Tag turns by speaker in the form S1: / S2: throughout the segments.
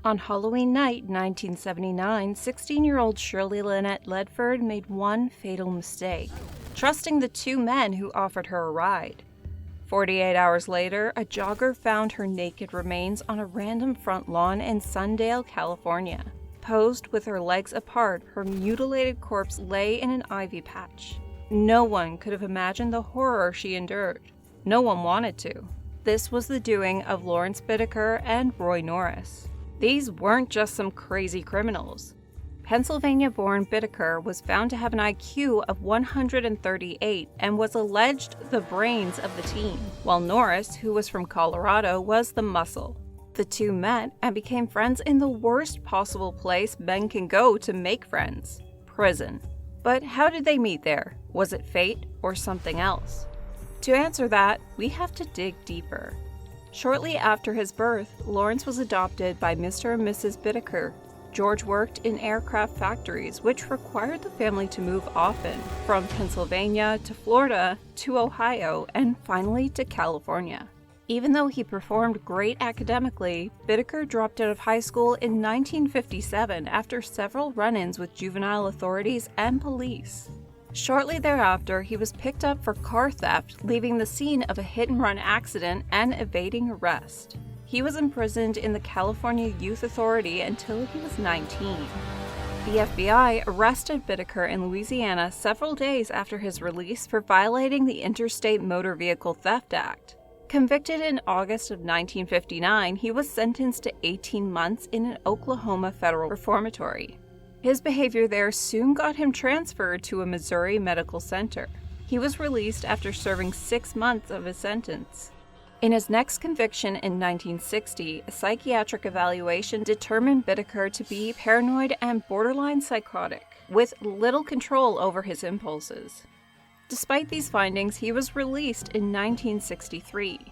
S1: On Halloween night, 1979, 16-year-old Shirley Lynette Ledford made one fatal mistake, trusting the two men who offered her a ride. 48 hours later, a jogger found her naked remains on a random front lawn in Sunndale, California. Posed with her legs apart, her mutilated corpse lay in an ivy patch. No one could have imagined the horror she endured. No one wanted to. This was the doing of Lawrence Bittaker and Roy Norris. These weren't just some crazy criminals. Pennsylvania-born Bittaker was found to have an IQ of 138 and was alleged the brains of the team, while Norris, who was from Colorado, was the muscle. The two met and became friends in the worst possible place men can go to make friends: prison. But how did they meet there? Was it fate or something else? To answer that, we have to dig deeper. Shortly after his birth, Lawrence was adopted by Mr. and Mrs. Bittaker. George worked in aircraft factories, which required the family to move often, from Pennsylvania to Florida to Ohio and finally to California. Even though he performed great academically, Bittaker dropped out of high school in 1957 after several run-ins with juvenile authorities and police. Shortly thereafter, he was picked up for car theft, leaving the scene of a hit-and-run accident and evading arrest. He was imprisoned in the California Youth Authority until he was 19. The FBI arrested Bittaker in Louisiana several days after his release for violating the Interstate Motor Vehicle Theft Act. Convicted in August of 1959, he was sentenced to 18 months in an Oklahoma federal reformatory. His behavior there soon got him transferred to a Missouri medical center. He was released after serving 6 months of his sentence. In his next conviction in 1960, a psychiatric evaluation determined Bittaker to be paranoid and borderline psychotic, with little control over his impulses. Despite these findings, he was released in 1963.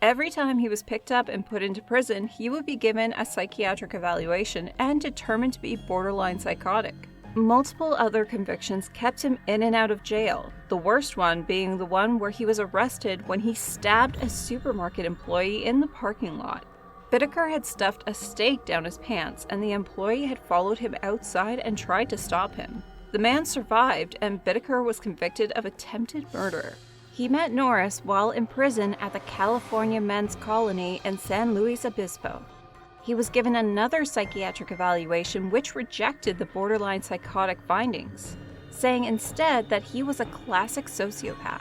S1: Every time he was picked up and put into prison, he would be given a psychiatric evaluation and determined to be borderline psychotic. Multiple other convictions kept him in and out of jail, the worst one being the one where he was arrested when he stabbed a supermarket employee in the parking lot. Bittaker had stuffed a steak down his pants, and the employee had followed him outside and tried to stop him. The man survived, and Bittaker was convicted of attempted murder. He met Norris while in prison at the California Men's Colony in San Luis Obispo. He was given another psychiatric evaluation which rejected the borderline psychotic findings, saying instead that he was a classic sociopath.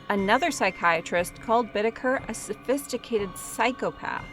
S1: Another psychiatrist called Bittaker a sophisticated psychopath.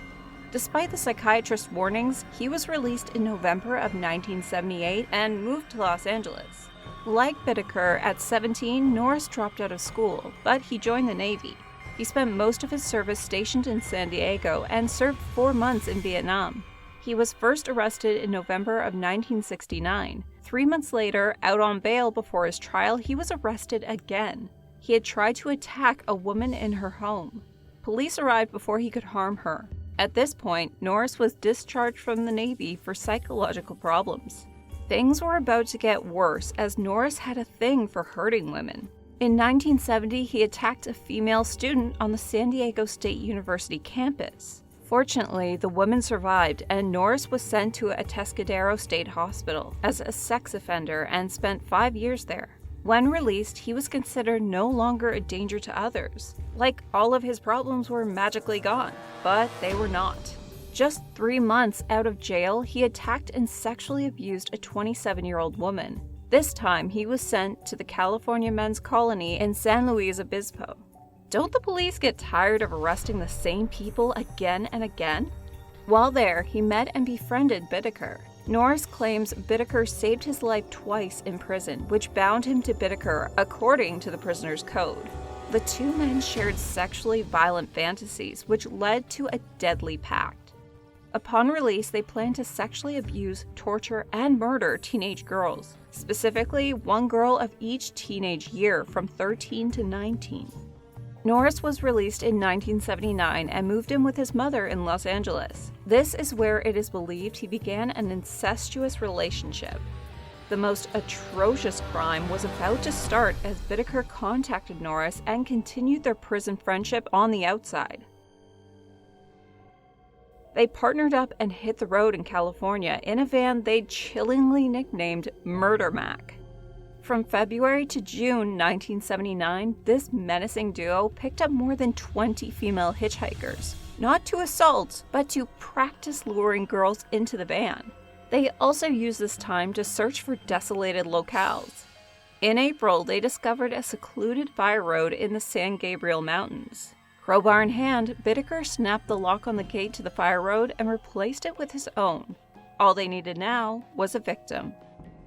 S1: Despite the psychiatrist's warnings, he was released in November of 1978 and moved to Los Angeles. Like Bittaker, at 17, Norris dropped out of school, but he joined the Navy. He spent most of his service stationed in San Diego and served 4 months in Vietnam. He was first arrested in November of 1969. 3 months later, out on bail before his trial, he was arrested again. He had tried to attack a woman in her home. Police arrived before he could harm her. At this point, Norris was discharged from the Navy for psychological problems. Things were about to get worse as Norris had a thing for hurting women. In 1970, he attacked a female student on the San Diego State University campus. Fortunately, the woman survived, and Norris was sent to a Atascadero State Hospital as a sex offender and spent 5 years there. When released, he was considered no longer a danger to others. Like all of his problems were magically gone, but they were not. Just 3 months out of jail, he attacked and sexually abused a 27-year-old woman. This time, he was sent to the California Men's Colony in San Luis Obispo. Don't the police get tired of arresting the same people again and again? While there, he met and befriended Bittaker. Norris claims Bittaker saved his life twice in prison, which bound him to Bittaker according to the prisoner's code. The two men shared sexually violent fantasies, which led to a deadly pact. Upon release, they planned to sexually abuse, torture, and murder teenage girls, specifically one girl of each teenage year from 13 to 19. Norris was released in 1979 and moved in with his mother in Los Angeles. This is where it is believed he began an incestuous relationship. The most atrocious crime was about to start as Bittaker contacted Norris and continued their prison friendship on the outside. They partnered up and hit the road in California in a van they'd chillingly nicknamed Murder Mac. From February to June 1979, this menacing duo picked up more than 20 female hitchhikers, not to assault, but to practice luring girls into the van. They also used this time to search for desolated locales. In April, they discovered a secluded fire road in the San Gabriel Mountains. Crowbar in hand, Bittaker snapped the lock on the gate to the fire road and replaced it with his own. All they needed now was a victim.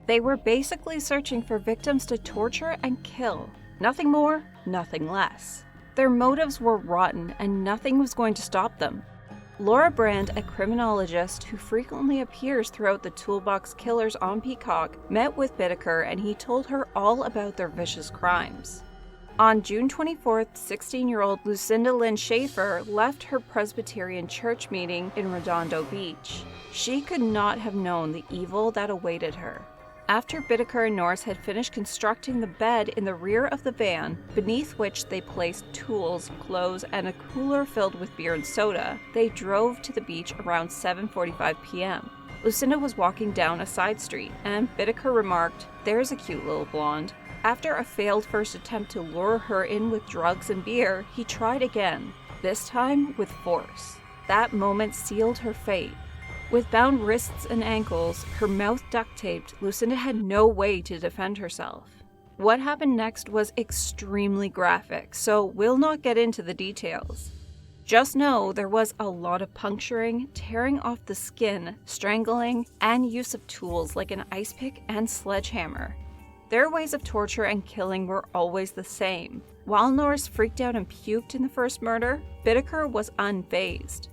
S1: They were basically searching for victims to torture and kill. Nothing more, nothing less. Their motives were rotten and nothing was going to stop them. Laura Brand, a criminologist who frequently appears throughout the Toolbox Killers on Peacock, met with Bittaker and he told her all about their vicious crimes. On June 24th, 16-year-old Lucinda Lynn Schaefer left her Presbyterian church meeting in Redondo Beach. She could not have known the evil that awaited her. After Bittaker and Norris had finished constructing the bed in the rear of the van, beneath which they placed tools, clothes, and a cooler filled with beer and soda, they drove to the beach around 7:45 p.m. Lucinda was walking down a side street, and Bittaker remarked, "There's a cute little blonde." After a failed first attempt to lure her in with drugs and beer, he tried again, this time with force. That moment sealed her fate. With bound wrists and ankles, her mouth duct-taped, Lucinda had no way to defend herself. What happened next was extremely graphic, so we'll not get into the details. Just know there was a lot of puncturing, tearing off the skin, strangling, and use of tools like an ice pick and sledgehammer. Their ways of torture and killing were always the same. While Norris freaked out and puked in the first murder, Bittaker was unfazed.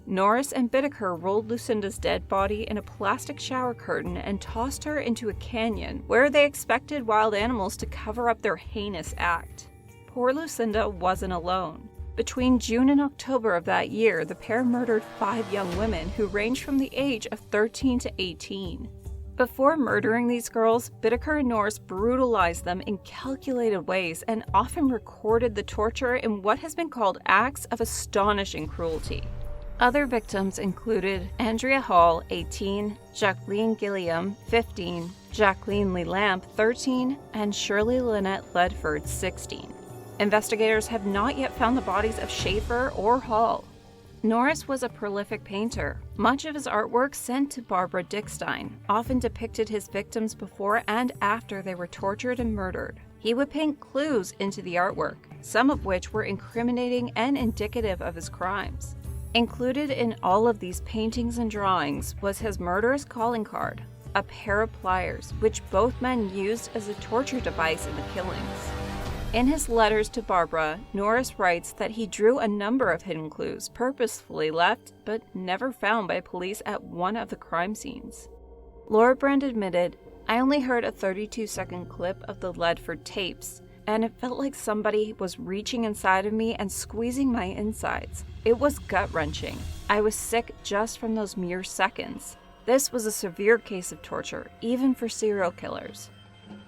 S1: Norris and Bittaker rolled Lucinda's dead body in a plastic shower curtain and tossed her into a canyon where they expected wild animals to cover up their heinous act. Poor Lucinda wasn't alone. Between June and October of that year, the pair murdered 5 young women who ranged from the age of 13 to 18. Before murdering these girls, Bittaker and Norris brutalized them in calculated ways and often recorded the torture in what has been called acts of astonishing cruelty. Other victims included Andrea Hall, 18, Jacqueline Gilliam, 15, Jacqueline Lee Lamp, 13, and Shirley Lynette Ledford, 16. Investigators have not yet found the bodies of Schaefer or Hall. Norris was a prolific painter. Much of his artwork sent to Barbara Dickstein often depicted his victims before and after they were tortured and murdered. He would paint clues into the artwork, some of which were incriminating and indicative of his crimes. Included in all of these paintings and drawings was his murderous calling card, a pair of pliers, which both men used as a torture device in the killings. In his letters to Barbara, Norris writes that he drew a number of hidden clues purposefully left but never found by police at one of the crime scenes. Laura Brand admitted, "I only heard a 32-second clip of the Ledford tapes, and it felt like somebody was reaching inside of me and squeezing my insides. It was gut-wrenching. I was sick just from those mere seconds. This was a severe case of torture, even for serial killers."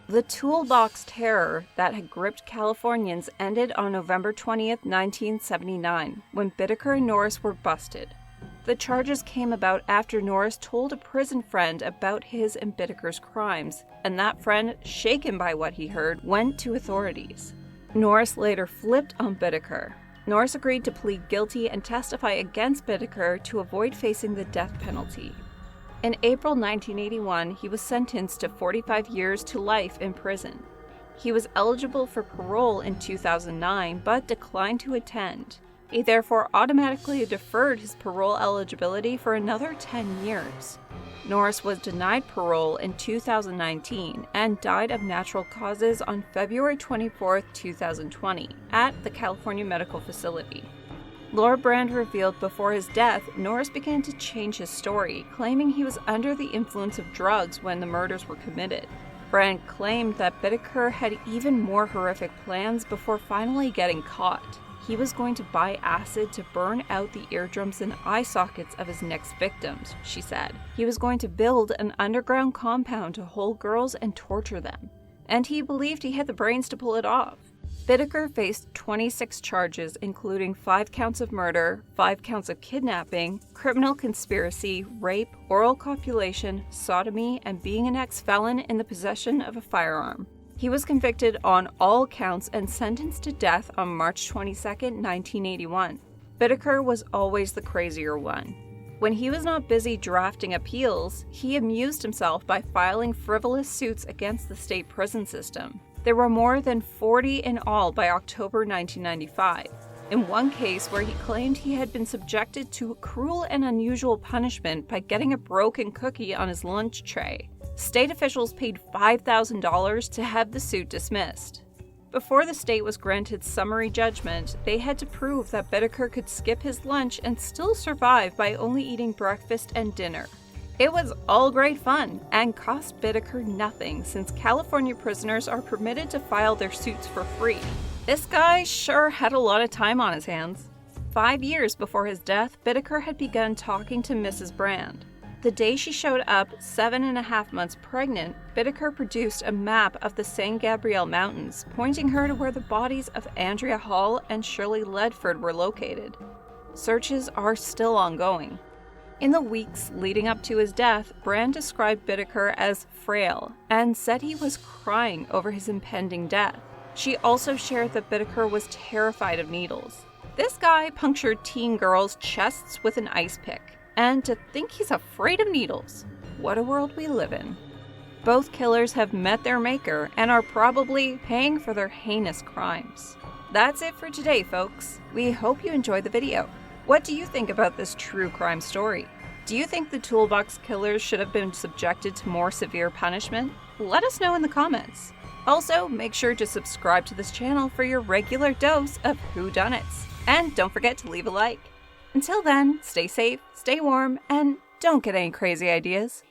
S1: The Toolbox terror that had gripped Californians ended on November 20th, 1979, when Bittaker and Norris were busted. The charges came about after Norris told a prison friend about his and Bittaker's crimes, and that friend, shaken by what he heard, went to authorities. Norris later flipped on Bittaker. Norris agreed to plead guilty and testify against Bittaker to avoid facing the death penalty. In April 1981, he was sentenced to 45 years to life in prison. He was eligible for parole in 2009, but declined to attend. He therefore automatically deferred his parole eligibility for another 10 years. Norris was denied parole in 2019 and died of natural causes on February 24, 2020, at the California Medical Facility. Laura Brand revealed before his death, Norris began to change his story, claiming he was under the influence of drugs when the murders were committed. Brand claimed that Bittaker had even more horrific plans before finally getting caught. He was going to buy acid to burn out the eardrums and eye sockets of his next victims, she said. He was going to build an underground compound to hold girls and torture them. And he believed he had the brains to pull it off. Bittaker faced 26 charges, including 5 counts of murder, 5 counts of kidnapping, criminal conspiracy, rape, oral copulation, sodomy, and being an ex-felon in the possession of a firearm. He was convicted on all counts and sentenced to death on March 22, 1981. Bittaker was always the crazier one. When he was not busy drafting appeals, he amused himself by filing frivolous suits against the state prison system. There were more than 40 in all by October 1995. In one case where he claimed he had been subjected to cruel and unusual punishment by getting a broken cookie on his lunch tray, state officials paid $5,000 to have the suit dismissed. Before the state was granted summary judgment, they had to prove that Bittaker could skip his lunch and still survive by only eating breakfast and dinner. It was all great fun and cost Bittaker nothing, since California prisoners are permitted to file their suits for free. This guy sure had a lot of time on his hands. 5 years before his death, Bittaker had begun talking to Mrs. Brand. The day she showed up, 7.5 months pregnant, Bittaker produced a map of the San Gabriel Mountains, pointing her to where the bodies of Andrea Hall and Shirley Ledford were located. Searches are still ongoing. In the weeks leading up to his death, Brand described Bittaker as frail and said he was crying over his impending death. She also shared that Bittaker was terrified of needles. This guy punctured teen girls' chests with an ice pick. And to think he's afraid of needles. What a world we live in. Both killers have met their maker and are probably paying for their heinous crimes. That's it for today, folks. We hope you enjoyed the video. What do you think about this true crime story? Do you think the Toolbox killers should have been subjected to more severe punishment? Let us know in the comments. Also, make sure to subscribe to this channel for your regular dose of whodunits. And don't forget to leave a like. Until then, stay safe, stay warm, and don't get any crazy ideas.